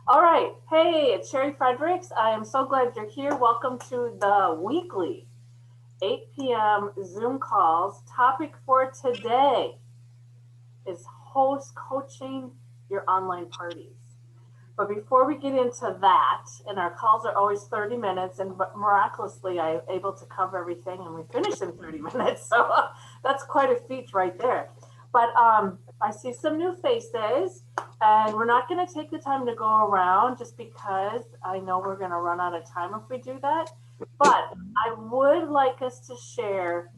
All right. Hey, it's Sherry Fredericks. I am so glad you're here. Welcome to the weekly 8 p.m. Zoom calls. Topic for today is host coaching your online parties. But before we get into that, and our calls are always 30 minutes, and miraculously, I'm able to cover everything, and we finish in 30 minutes. So that's quite a feat right there. But I see some new faces, and we're not going to take the time to go around just because I know we're going to run out of time if we do that. But I would like us to share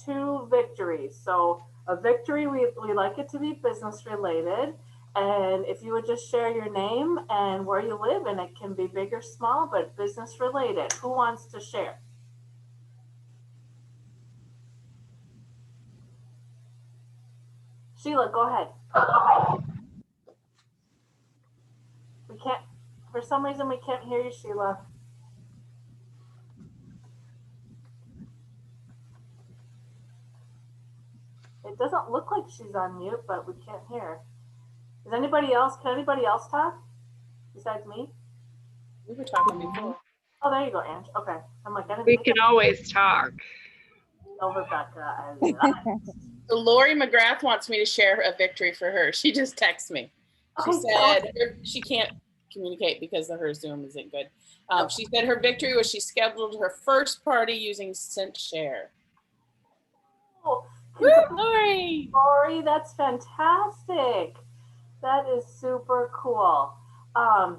two victories. So, a victory, we like it to be business related. And if you would just share your name and where you live, and it can be big or small, but business related. Who wants to share? Sheila, go ahead. We can't, for some reason, we can't hear you, Sheila. It doesn't look like she's on mute, but we can't hear. Is anybody else, can anybody else talk besides me? We were talking before. Oh, there you go, Ange. Okay. I'm like, I didn't We think can always talk. of Rebecca. So Lori McGrath wants me to share a victory for her. She just texted me. She Okay, said she can't communicate because her Zoom isn't good. She said her victory was she scheduled her first party using ScentShare. Oh, Woo, Lori! Lori, that's fantastic. That is super cool. I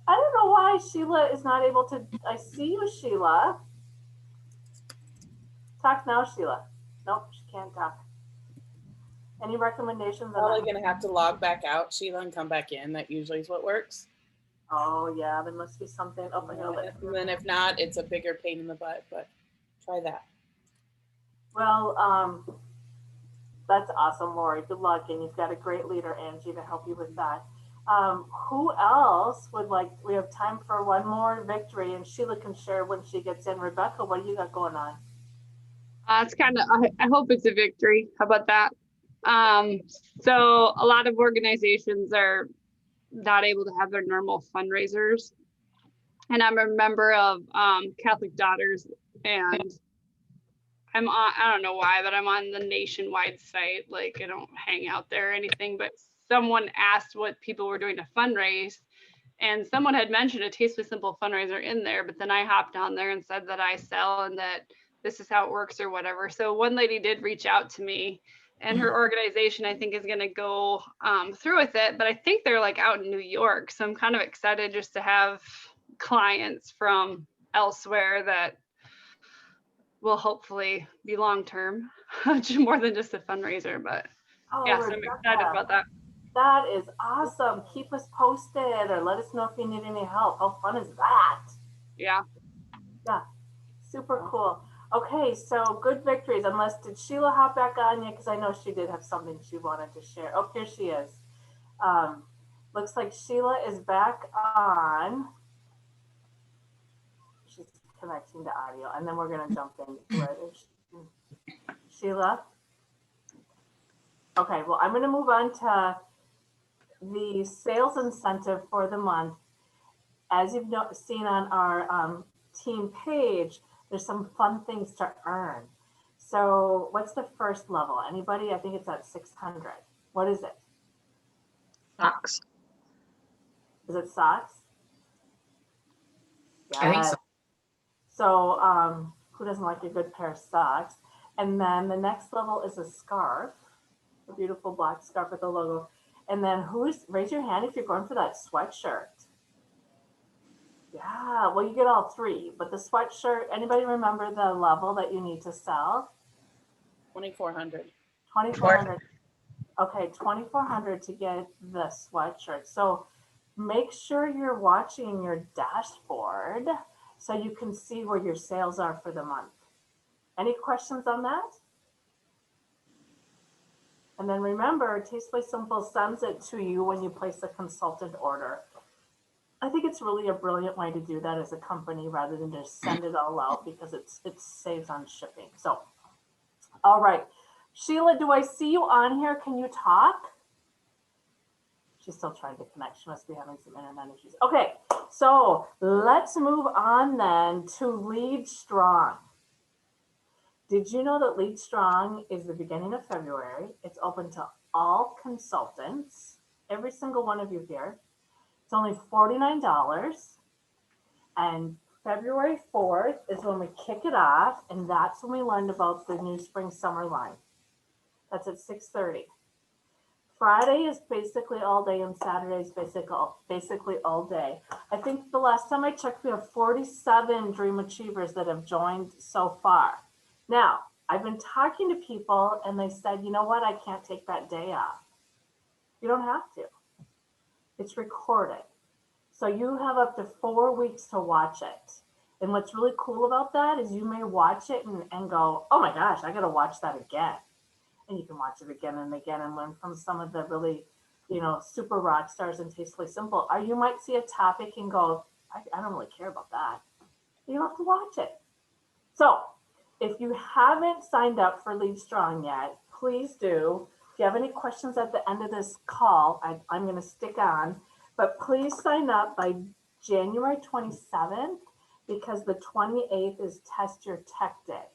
don't know why Sheila is not able to. I see you, Sheila. Talk now, Sheila. Nope, she can't talk. Any recommendations? Probably going to have to log back out, Sheila, and come back in. That usually is what works. Oh, yeah, there must be something. Oh, and then if not, it's a bigger pain in the butt, but try that. Well, that's awesome, Lori. Good luck, and you've got a great leader, Angie, to help you with that. Who else would like? We have time for one more victory, and Sheila can share when she gets in. Rebecca, what do you got going on? It's kind of, I hope it's a victory. How about that? So a lot of organizations are not able to have their normal fundraisers. And I'm a member of Catholic Daughters, and I'm on, I don't know why, but I'm on the nationwide site. Like, I don't hang out there or anything, but someone asked what people were doing to fundraise, and someone had mentioned a Tastefully Simple fundraiser in there, but then I hopped on there and said that I sell and that this is how it works or whatever. So one lady did reach out to me, and her organization, I think, is going to go through with it, but I think they're like out in New York. So I'm kind of excited just to have clients from elsewhere that will hopefully be long-term, more than just a fundraiser, but yeah, so I'm excited about that. That is awesome. Keep us posted or let us know if you need any help. How fun is that? Yeah. Yeah, super cool. Okay, so good victories. Unless, did Sheila hop back on yet? Because I know she did have something she wanted to share. Oh, here she is. Looks like Sheila is back on. She's connecting to audio, and then we're going to jump into it. Sheila? Okay, well, I'm going to move on to the sales incentive for the month. As you've seen on our team page, there's some fun things to earn. So what's the first level? Anybody? I think it's at 600. What is it? Socks. Is it socks? Yeah. I think so. So who doesn't like a good pair of socks? And then the next level is a scarf, a beautiful black scarf with a logo. And then raise your hand if you're going for that sweatshirt. Yeah, well, you get all three, but the sweatshirt, anybody remember the level that you need to sell? 2,400. 2,400. Okay, 2,400 to get the sweatshirt. So make sure you're watching your dashboard so you can see where your sales are for the month. Any questions on that? And then remember, Tastefully Simple sends it to you when you place a consultant order. I think it's really a brilliant way to do that as a company rather than just send it all out because it saves on shipping. So, all right. Sheila, do I see you on here? Can you talk? She's still trying to connect. She must be having some internet issues. Okay, so let's move on then to Lead Strong. Did you know that Lead Strong is the beginning of February? It's open to all consultants, every single one of you here. It's only $49. And February 4th is when we kick it off, and that's when we learned about the new spring summer line. That's at 6:30. Friday is basically all day, and Saturday is basically all day. I think the last time I checked, we have 47 Dream Achievers that have joined so far. Now, I've been talking to people, and they said, you know what, I can't take that day off. You don't have to. It's recorded. So you have up to 4 weeks to watch it. And what's really cool about that is you may watch it and go, oh my gosh, I got to watch that again. And you can watch it again and again and learn from some of the really, super rock stars and Tastefully Simple. Or you might see a topic and go, I don't really care about that. You don't have to watch it. So if you haven't signed up for Lead Strong yet, please do. If you have any questions at the end of this call, I'm going to stick on. But please sign up by January 27th, because the 28th is Test Your Tech Day,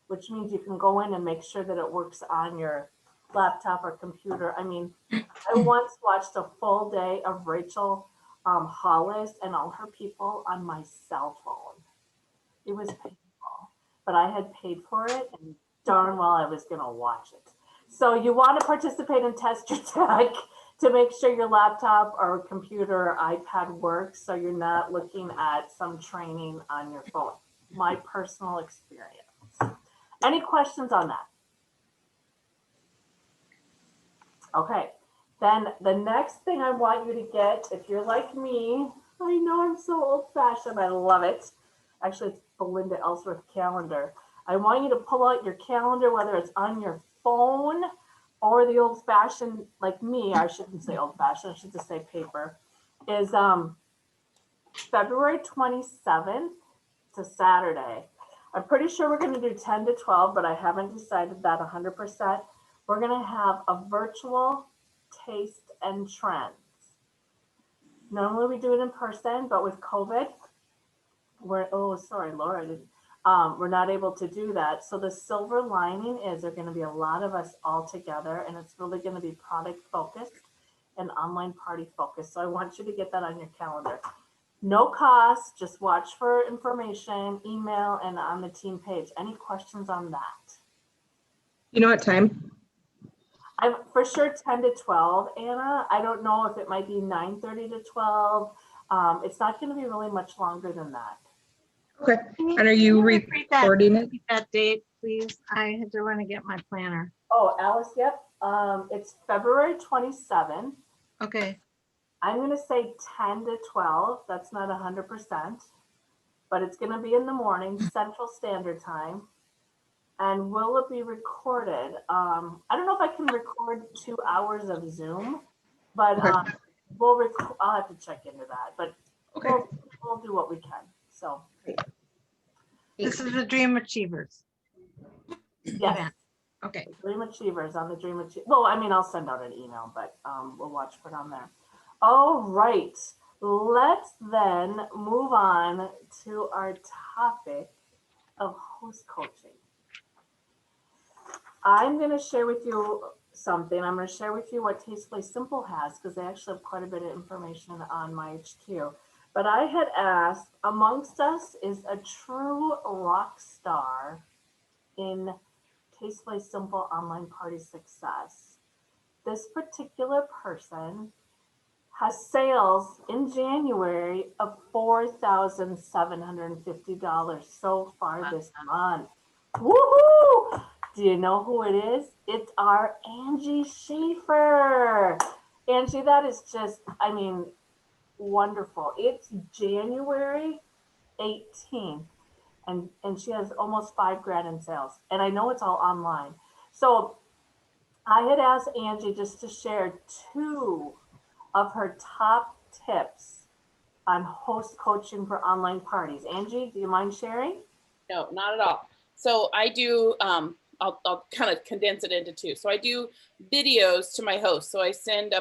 which means you can go in and make sure that it works on your laptop or computer. I mean, I once watched a full day of Rachel Hollis and all her people on my cell phone. It was painful, but I had paid for it, and darn well I was going to watch it. So you want to participate in Test Your Tech to make sure your laptop or computer or iPad works, so you're not looking at some training on your phone. My personal experience. Any questions on that? Okay, then the next thing I want you to get, if you're like me, I know I'm so old-fashioned, I love it. Actually, it's Belinda Ellsworth calendar. I want you to pull out your calendar, whether it's on your phone or the old-fashioned, like me, I shouldn't say old-fashioned, I should just say paper, is February 27th to Saturday. I'm pretty sure we're going to do 10 to 12, but I haven't decided that 100%. We're going to have a virtual taste and trends. Normally we do it in person, but with COVID, we're not able to do that. So the silver lining is there are going to be a lot of us all together, and it's really going to be product focused and online party focused. So I want you to get that on your calendar. No cost, just watch for information, email, and on the team page. Any questions on that? You know what time? I'm for sure 10 to 12, Anna. I don't know if it might be 9:30 to 12. It's not going to be really much longer than that. Okay. And are you recording it? Repeat that date, please. I had to run and get my planner. Oh, Alice, yep. It's February 27th. Okay. I'm going to say 10 to 12. That's not 100%, but it's going to be in the morning, Central Standard Time. And will it be recorded? I don't know if I can record 2 hours of Zoom, but I'll have to check into that. But Okay. we'll do what we can. So This is the Dream Achievers. yes. event. Okay. Dream Achievers on the Dream Achievers. Well, I mean, I'll send out an email, but we'll watch for it on there. All right. Let's then move on to our topic of host coaching. I'm going to share with you something. I'm going to share with you what Tastefully Simple has, because they actually have quite a bit of information on my HQ. But I had asked, amongst us is a true rock star in Tastefully Simple online party success. This particular person has sales in January of $4,750 so far this month. Woohoo! Do you know who it is? It's our Angie Schaefer. Angie, that is just, I mean, wonderful. It's January 18th, and she has almost $5,000 in sales. And I know it's all online. So I had asked Angie just to share 2 of her top tips on host coaching for online parties. Angie, do you mind sharing? No, not at all. So I do I'll kind of condense it into two. So I do videos to my host. So I send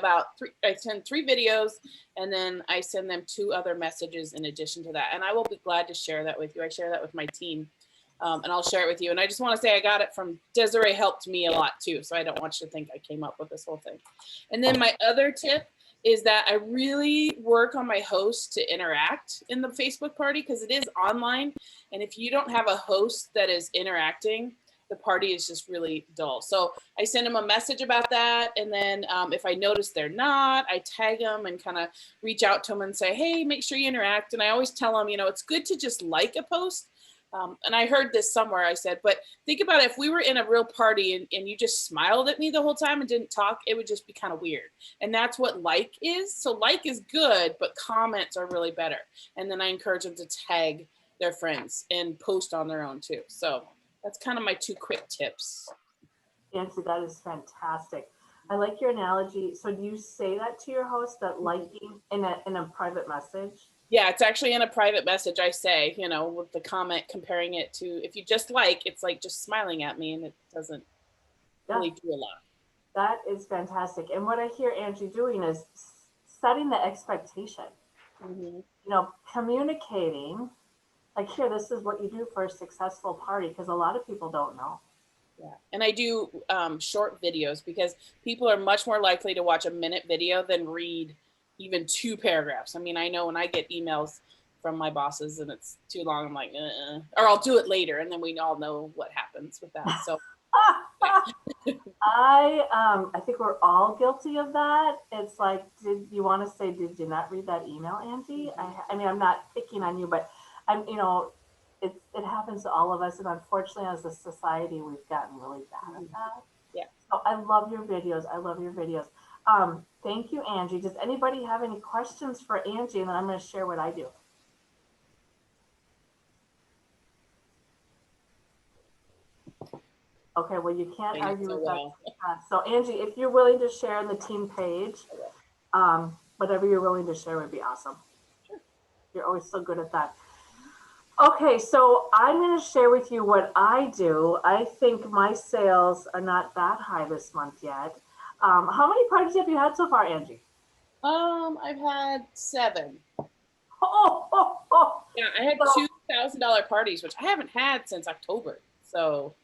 three videos, and then I send them 2 other messages in addition to that. And I will be glad to share that with you. I share that with my team, and I'll share it with you. And I just want to say I got it from Desiree, helped me a lot too. So I don't want you to think I came up with this whole thing. And then my other tip is that I really work on my host to interact in the Facebook party, because it is online. And if you don't have a host that is interacting, the party is just really dull. So I send them a message about that. And then if I notice they're not, I tag them and kind of reach out to them and say, hey, make sure you interact. And I always tell them, it's good to just like a post. And I heard this somewhere, I said, but think about it, if we were in a real party and you just smiled at me the whole time and didn't talk, it would just be kind of weird. And that's what like is. So like is good, but comments are really better. And then I encourage them to tag their friends and post on their own too. So that's kind of my 2 quick tips. Nancy, that is fantastic. I like your analogy. So do you say that to your host, that liking in a private message? Yeah, it's actually in a private message. I say, with the comment, comparing it to, if you just like, it's like just smiling at me, and it doesn't really do a lot. That is fantastic. And what I hear Angie doing is setting the expectation, communicating, like, here, this is what you do for a successful party, because a lot of people don't know. Yeah, and I do short videos, because people are much more likely to watch a minute video than read even 2 paragraphs. I mean, I know when I get emails from my bosses and it's too long, I'm like, or I'll do it later, and then we all know what happens with that. So I think we're all guilty of that. It's like, did you not read that email, Angie? I mean, I'm not picking on you, but it happens to all of us, and unfortunately, as a society, we've gotten really bad at that. Yeah. So I love your videos. Thank you, Angie. Does anybody have any questions for Angie? And then I'm going to share what I do. Okay, well, you can't argue with that. So Angie, if you're willing to share on the team page, whatever you're willing to share would be awesome. Sure. You're always so good at that. Okay, so I'm going to share with you what I do. I think my sales are not that high this month yet. How many parties have you had so far, Angie? I've had 7. Oh. Yeah, I had $2,000 parties, which I haven't had since October. So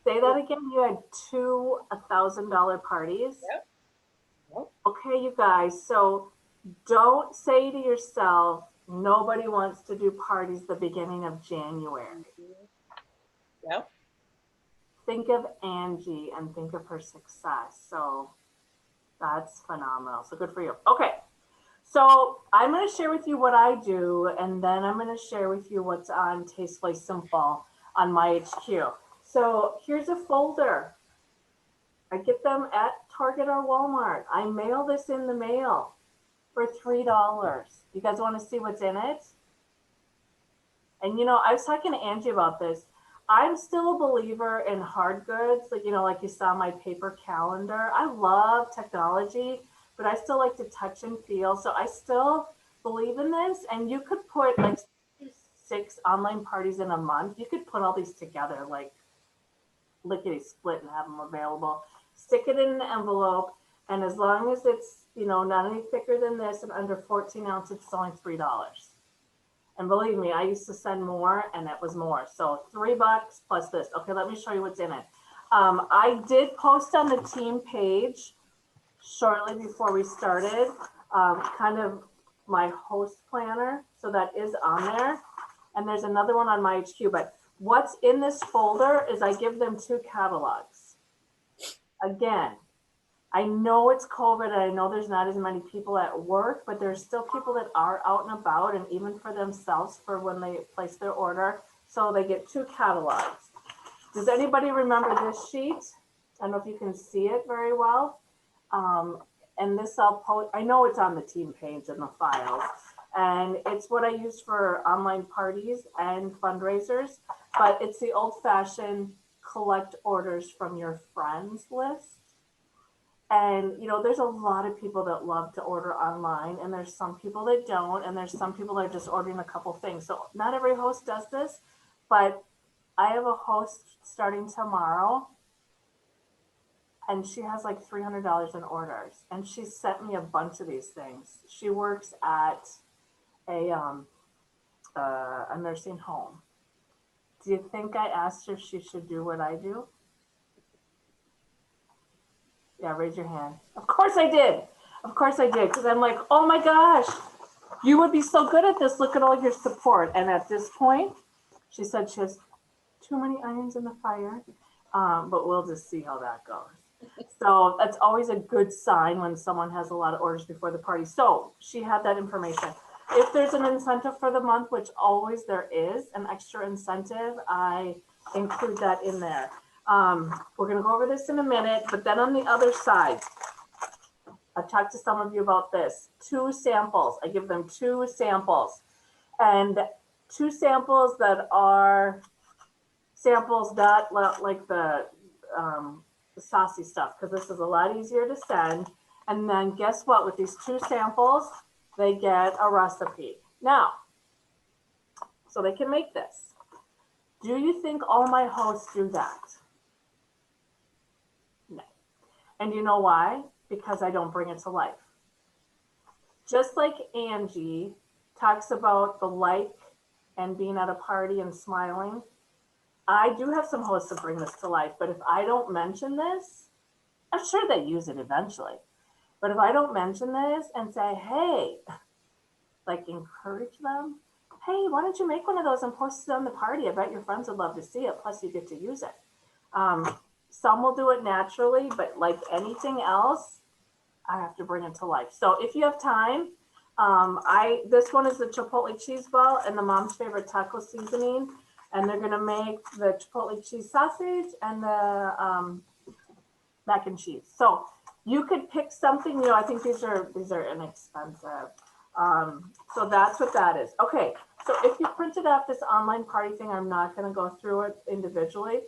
say that again. You had 2 $1,000 parties. Yep. Okay, you guys. So don't say to yourself, nobody wants to do parties the beginning of January. Yep. Think of Angie and think of her success. So that's phenomenal. So good for you. Okay. So I'm going to share with you what I do, and then I'm going to share with you what's on Tastefully Simple on my HQ. So here's a folder. I get them at Target or Walmart. I mail this in the mail for $3. You guys want to see what's in it? And I was talking to Angie about this. I'm still a believer in hard goods, like you saw my paper calendar. I love technology, but I still like to touch and feel. So I still believe in this. And you could put like 6 online parties in a month. You could put all these together, like lickety split, and have them available. Stick it in an envelope. And as long as it's, not any thicker than this and under 14 ounces, it's only $3. And believe me, I used to send more, and that was more. So $3 plus this. Okay, let me show you what's in it. I did post on the team page shortly before we started, kind of my host planner. So that is on there. And there's another one on my HQ. But what's in this folder is I give them 2 catalogs. Again, I know it's COVID, and I know there's not as many people at work, but there's still people that are out and about, and even for themselves for when they place their order. So they get 2 catalogs. Does anybody remember this sheet? I don't know if you can see it very well. And this I'll post. I know it's on the team page in the files. And it's what I use for online parties and fundraisers, but it's the old-fashioned collect orders from your friends list. And, there's a lot of people that love to order online, and there's some people that don't, and there's some people that are just ordering a couple things. So not every host does this, but I have a host starting tomorrow and she has like $300 in orders, and she sent me a bunch of these things. She works at a nursing home. Do you think I asked her if she should do what I do? Yeah, raise your hand. Of course I did. Of course I did, because I'm like, oh my gosh, you would be so good at this. Look at all your support. And at this point, she said she has too many irons in the fire, but we'll just see how that goes. So that's always a good sign when someone has a lot of orders before the party. So she had that information. If there's an incentive for the month, which always there is, an extra incentive, I include that in there. We're going to go over this in a minute, but then on the other side, I've talked to some of you about this. 2 samples. I give them 2 samples, and 2 samples that are samples not like the saucy stuff, because this is a lot easier to send. And then guess what? With these 2 samples, they get a recipe. Now, so they can make this. Do you think all my hosts do that? No. And you know why? Because I don't bring it to life. Just like Angie talks about the like and being at a party and smiling, I do have some hosts that bring this to life, but if I don't mention this, I'm sure they use it eventually. But if I don't mention this and say, hey, like encourage them, hey, why don't you make one of those and post it on the party? I bet your friends would love to see it. Plus you get to use it. Some will do it naturally, but like anything else, I have to bring it to life. So if you have time, this one is the Chipotle cheese ball and the mom's favorite taco seasoning. And they're gonna make the Chipotle cheese sausage and the mac and cheese. So you could pick something, I think these are inexpensive. So that's what that is. Okay, so if you printed out this online party thing, I'm not gonna go through it individually.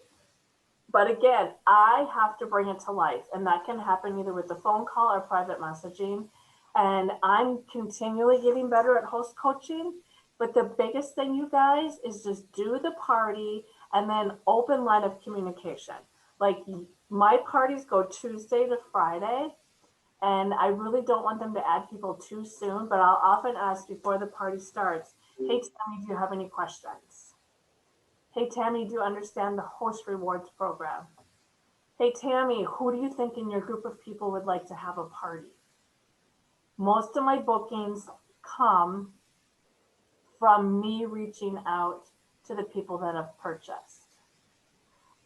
But again, I have to bring it to life, and that can happen either with a phone call or private messaging. And I'm continually getting better at host coaching. But the biggest thing, you guys, is just do the party and then open line of communication. Like my parties go Tuesday to Friday, and I really don't want them to add people too soon, but I'll often ask before the party starts, hey, Tammy, do you have any questions? Hey, Tammy, do you understand the host rewards program? Hey, Tammy, who do you think in your group of people would like to have a party? Most of my bookings come from me reaching out to the people that have purchased.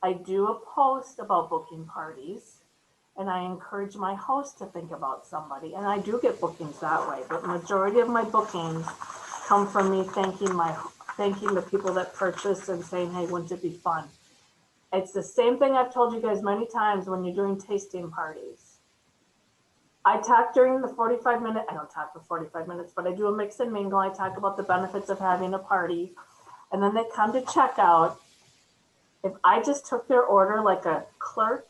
I do a post about booking parties, and I encourage my host to think about somebody, and I do get bookings that way, but majority of my bookings come from me thanking the people that purchased and saying, hey, wouldn't it be fun? It's the same thing I've told you guys many times when you're doing tasting parties. I talk during the 45-minute, I don't talk for 45 minutes, but I do a mix and mingle. I talk about the benefits of having a party, and then they come to checkout. If I just took their order like a clerk,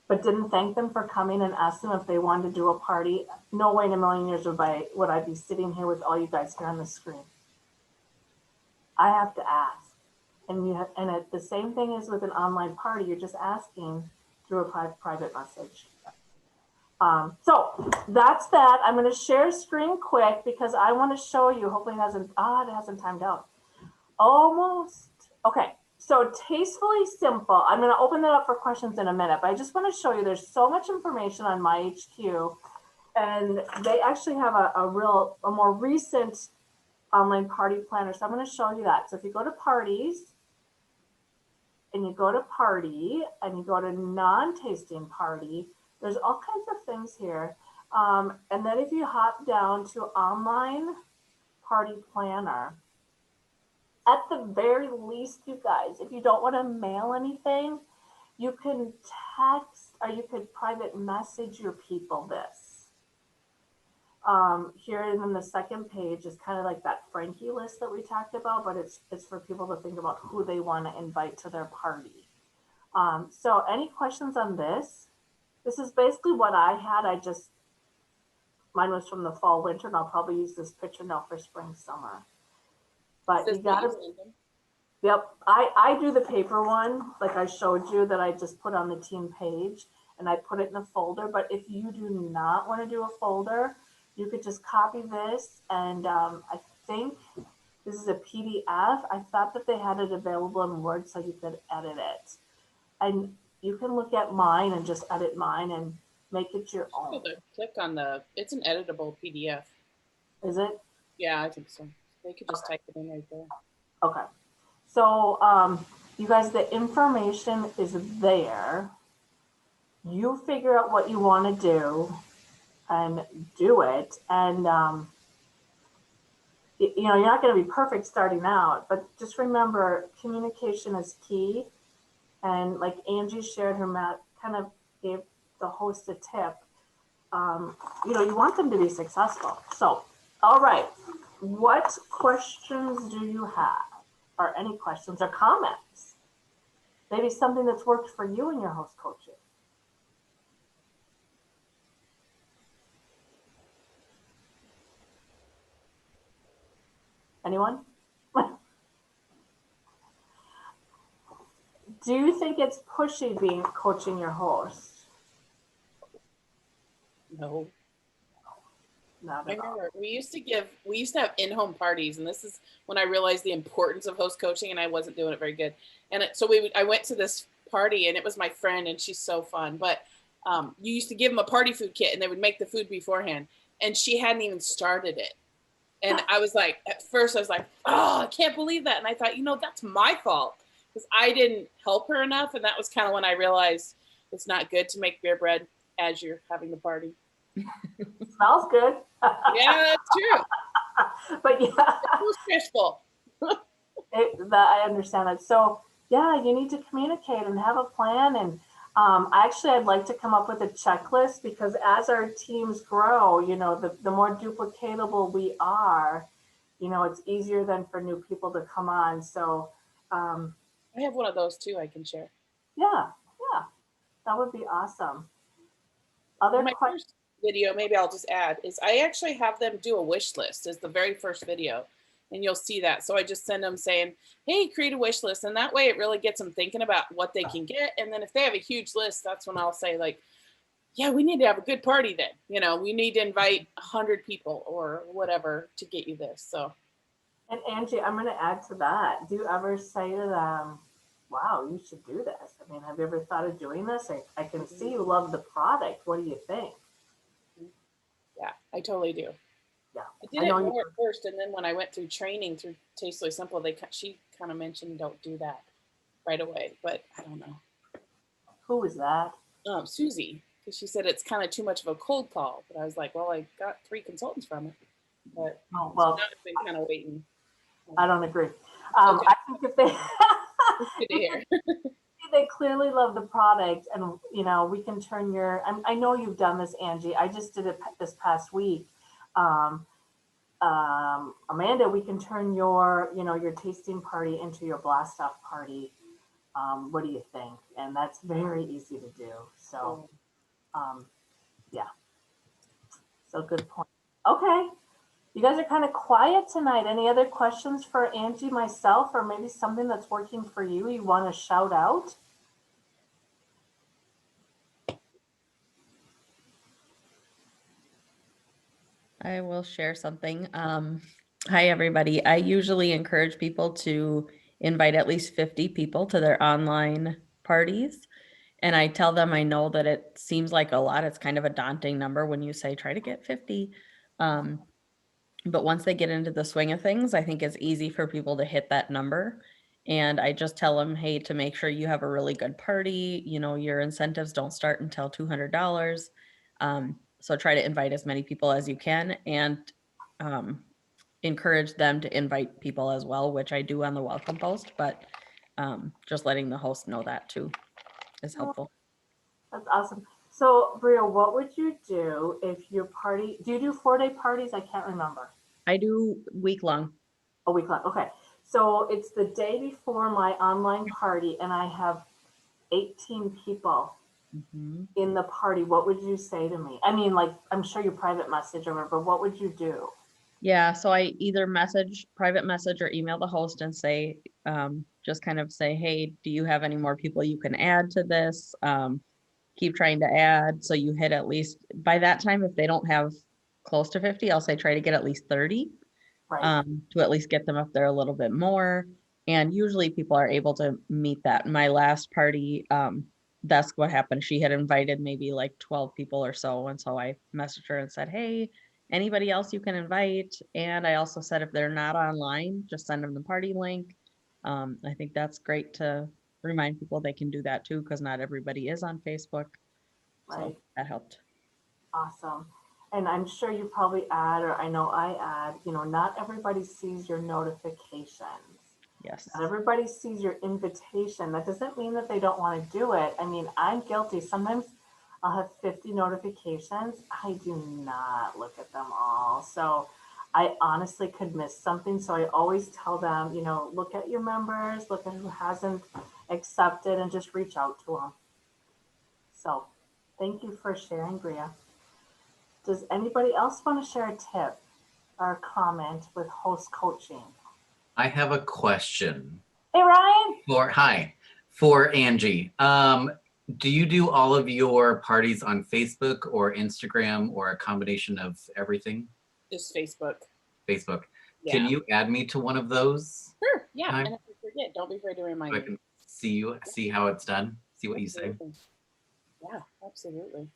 but didn't thank them for coming and asked them if they wanted to do a party, no way in a million years would I be sitting here with all you guys here on the screen. I have to ask. And the same thing is with an online party. You're just asking through a private message. So that's that. I'm going to share screen quick because I want to show you. Hopefully it hasn't timed out. Almost. Okay. So tastefully simple. I'm going to open that up for questions in a minute, but I just want to show you there's so much information on my HQ, and they actually have a more recent online party planner. So I'm going to show you that. So if you go to parties and you go to party and you go to non-tasting party, there's all kinds of things here. And then if you hop down to online party planner, at the very least, you guys, if you don't want to mail anything, you can text or you could private message your people this. Here in the second page is kind of like that Frankie list that we talked about, but it's for people to think about who they want to invite to their party. So any questions on this? This is basically what I had. Mine was from the fall, winter, and I'll probably use this picture now for spring, summer. But you gotta, yep, I do the paper one, like I showed you that I just put on the team page. and I put it in a folder. But if you do not want to do a folder, you could just copy this, and I think this is a PDF. I thought that they had it available in Word so you could edit it. And you can look at mine and just edit mine and make it your own. Click on it's an editable PDF. Is it? Yeah, I think so. They could just type it in right there. Okay. So, you guys, the information is there. You figure out what you want to do and do it. And, you know, you're not going to be perfect starting out, but just remember communication is key. And like Angie shared, her mat kind of gave the host a tip. You know, you want them to be successful. So, all right, what questions do you have? Or any questions or comments? Maybe something that's worked for you in your host coaching. Anyone? Do you think it's pushy being coaching your host? No. Not I at all. remember we used to have in-home parties, and this is when I realized the importance of host coaching, and I wasn't doing it very good. And I went to this party, and it was my friend, and she's so fun. But you used to give them a party food kit, and they would make the food beforehand, and she hadn't even started it. And I was like, at first I was like, oh, I can't believe that. And I thought, you know, that's my fault because I didn't help her enough. And that was kind of when I realized it's not good to make beer bread as you're having the party. Smells good. Yeah, that's true. But yeah, It was stressful. I understand that. So yeah, you need to communicate and have a plan. And actually, I'd like to come up with a checklist because as our teams grow, you know, the more duplicatable we are, you know, it's easier then for new people to come on. So I have one of those too I can share. yeah, that would be awesome. Other My questions? first video, maybe I'll just add, is I actually have them do a wish list as the very first video. And you'll see that. So I just send them saying, hey, create a wish list. And that way it really gets them thinking about what they can get. And then if they have a huge list, that's when I'll say like, yeah, we need to have a good party then. You know, we need to invite 100 people or whatever to get you this. So. And Angie, I'm going to add to that. Do you ever say to them, wow, you should do this? I mean, have you ever thought of doing this? I can see you love the product. What do you think? Yeah, I totally do. Yeah, I did it more at first, and then when I went through training through Tastefully Simple, she kind of mentioned don't do that right away, but I don't know. Who was that? Susie, because she said it's kind of too much of a cold call. But I was like, well, I got 3 consultants from it, but oh, well, so now I've been kind of waiting. I don't agree. Okay. I think if they Good to hear. they clearly love the product, and you know, we can turn your. I know you've done this, Angie. I just did it this past week. Amanda, we can turn your, you know, your tasting party into your blast off party. What do you think? And that's very easy to do. So, yeah. So good point. Okay. You guys are kind of quiet tonight. Any other questions for Angie, myself, or maybe something that's working for you want to shout out? I will share something. Hi, everybody. I usually encourage people to invite at least 50 people to their online parties. And I tell them I know that it seems like a lot. It's kind of a daunting number when you say try to get 50. But once they get into the swing of things, I think it's easy for people to hit that number. And I just tell them, hey, to make sure you have a really good party, you know, your incentives don't start until $200. So try to invite as many people as you can and encourage them to invite people as well, which I do on the welcome post, but just letting the host know that too is helpful. That's awesome. So, Bria, what would you do if your party, do you do 4-day parties? I can't remember. I do week long. A week long. Okay. So it's the day before my online party and I have 18 people in the party. What would you say to me? I mean, like, I'm sure you private message or whatever, but what would you do? Yeah, so I either private message or email the host and say, just kind of say, hey, do you have any more people you can add to this? keep trying to add. So you hit at least by that time, if they don't have close to 50, I'll say try to get at least 30 Right. to at least get them up there a little bit more. And usually people are able to meet that. My last party, that's what happened. She had invited maybe like 12 people or so. And so I messaged her and said, hey, anybody else you can invite. And I also said, if they're not online, just send them the party link. I think that's great to remind people they can do that too, because not everybody is on Facebook. So Right. that helped. Awesome. And I'm sure you probably add, or I know I add, not everybody sees your notifications. Yes. Not everybody sees your invitation. That doesn't mean that they don't want to do it. I mean, I'm guilty. Sometimes I'll have 50 notifications. I do not look at them all. So I honestly could miss something. So I always tell them, look at your members, look at who hasn't accepted, and just reach out to them. So thank you for sharing, Bria. Does anybody else want to share a tip or a comment with host coaching? I have a question. Hey, Ryan. For Angie. Do you do all of your parties on Facebook or Instagram or a combination of everything? Just Facebook. Facebook. Yeah. Can you add me to one of those? Sure. Yeah. Time? And if you forget, don't be afraid to remind So I me. can see how it's done, see what you say. Yeah, absolutely.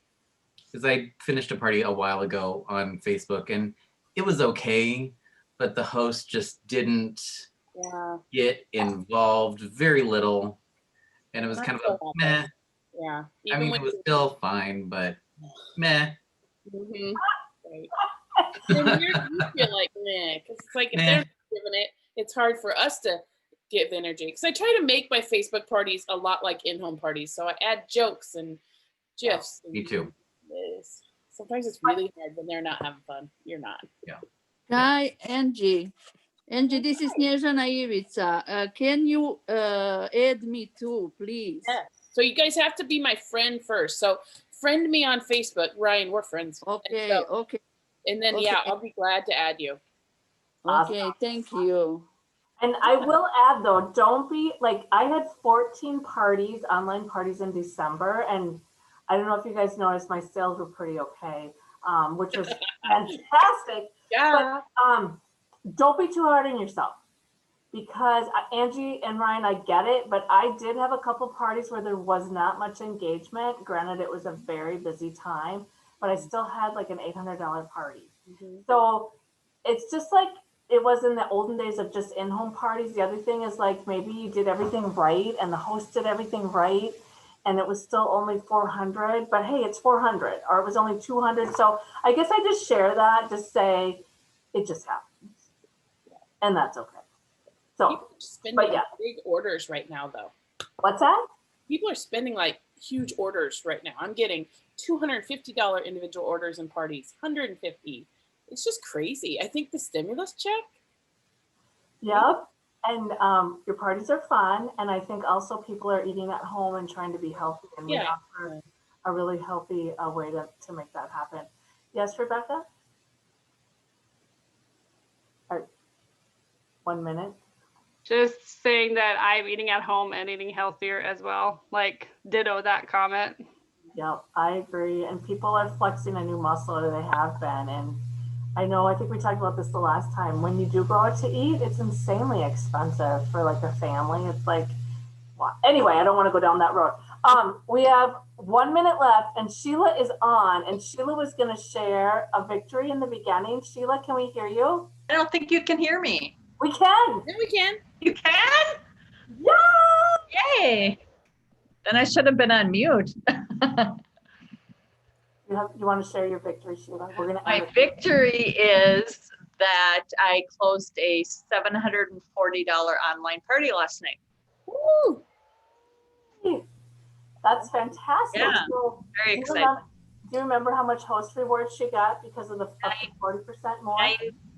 Because I finished a party a while ago on Facebook and it was okay, but the host just didn't get involved, very little. And it was kind of a meh. Yeah. I mean, it was still fine, but meh. Mm-hmm. Right. And you feel like meh, because it's like if they're not giving it, it's hard for us to give energy. Because I try to make my Facebook parties a lot like in-home parties. So I add jokes and GIFs. Me too. Sometimes it's really hard when they're not having fun. You're not. Yeah. Hi, Angie. Angie, this is Snezhana Ivica. Can you add me too, please? Yeah. So you guys have to be my friend first. So friend me on Facebook. Ryan, we're friends. Okay, okay. And then, okay. yeah, I'll be glad to add you. Okay, Awesome. thank you. And I will add though, don't be like, I had 14 parties, online parties in December. And I don't know if you guys noticed, my sales were pretty okay, which was fantastic. Yeah. But don't be too hard on yourself, because Angie and Ryan, I get it, but I did have a couple parties where there was not much engagement. Granted, it was a very busy time, but I still had like an $800 party. Mm-hmm. So it's just like it was in the olden days of just in-home parties. The other thing is like maybe you did everything right and the host did everything right and it was still only 400, but hey, it's 400, or it was only 200. So I guess I just share that, just say it just happens, and that's okay. So, people are spending big orders right now, though. What's that? People are spending like huge orders right now. I'm getting $250 individual orders and parties, $150. It's just crazy. I think the stimulus check. Yep. And your parties are fun. And I think also people are eating at home and trying to be healthy. And we offer a really healthy way to make that happen. Yes, Rebecca? 1 minute. Just saying that I'm eating at home and eating healthier as well. Like, ditto that comment. Yep, I agree. And people are flexing a new muscle, or they have been. And I think we talked about this the last time. When you do go out to eat, it's insanely expensive for like a family. It's like, well, anyway, I don't want to go down that road. We have 1 minute left, and Sheila is on, and Sheila was going to share a victory in the beginning. Sheila, can we hear you? I don't think you can hear me. We can. Yeah, we can. You can? Yeah. Yay. Then I should have been on mute. You want to share your victory, Sheila? We're going to. My victory is that I closed a $740 online party last night. Woo! That's fantastic. Yeah, so very excited. Do you remember how much host rewards she got because of the 40% more?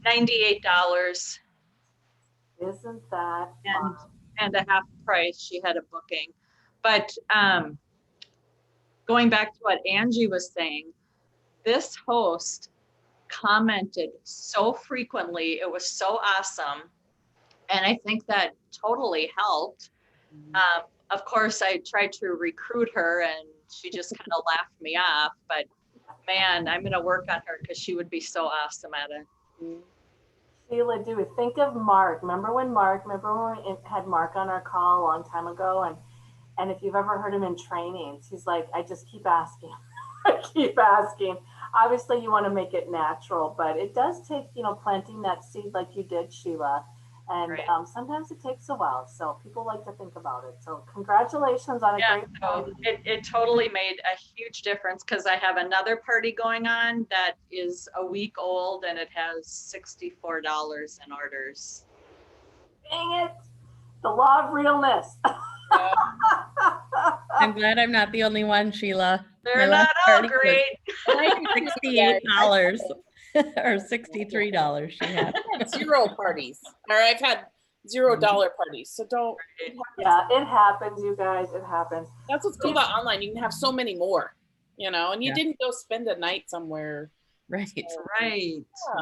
$98. Isn't that fun? And a half price. She had a booking. But going back to what Angie was saying, this host commented so frequently. It was so awesome. And I think that totally helped. Of course, I tried to recruit her and she just kind of laughed me off. But man, I'm gonna work on her because she would be so awesome at it. Sheila, do think of Mark. Remember when we had Mark on our call a long time ago, and if you've ever heard him in trainings, he's like, I just keep asking. I keep asking. Obviously, you want to make it natural, but it does take, planting that seed like you did, Sheila. And Right. Sometimes it takes a while. So people like to think about it. So congratulations on a great so it totally made a huge difference because I have another party going on that is a week old and it has $64 in orders. Dang it. The law of realness. I'm glad I'm not the only one, Sheila. They're not all great. $68 or $63 she had. I've had 0 parties, or I've had $0 parties. So don't. Yeah, it happens, you guys. It happens. That's what's cool about online. You can have so many more, and you didn't go spend a night somewhere. Right.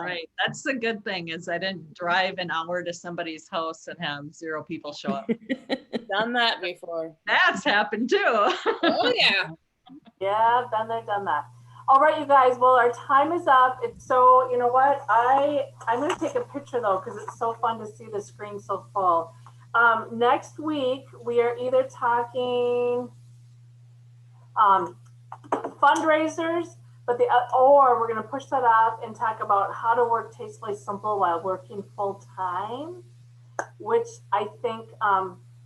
Right. That's the good thing is I didn't drive an hour to somebody's house and have 0 people show up. Done that before. That's happened too. Oh yeah. Yeah, been there, done that. All right, you guys. Well, our time is up. It's so, you know what? I'm going to take a picture though, because it's so fun to see the screen so full. Next week, we are either talking fundraisers, or we're going to push that off and talk about how to work tastefully simple while working full time, which I think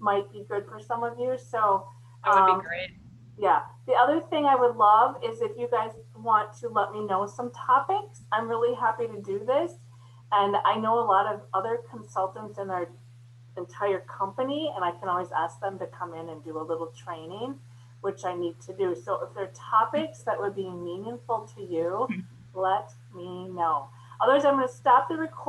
might be good for some of you. So that would be great. Yeah. The other thing I would love is if you guys want to let me know some topics. I'm really happy to do this. And I know a lot of other consultants in our entire company, and I can always ask them to come in and do a little training, which I need to do. So if there are topics that would be meaningful to you, let me know. Otherwise, I'm going to stop the recording.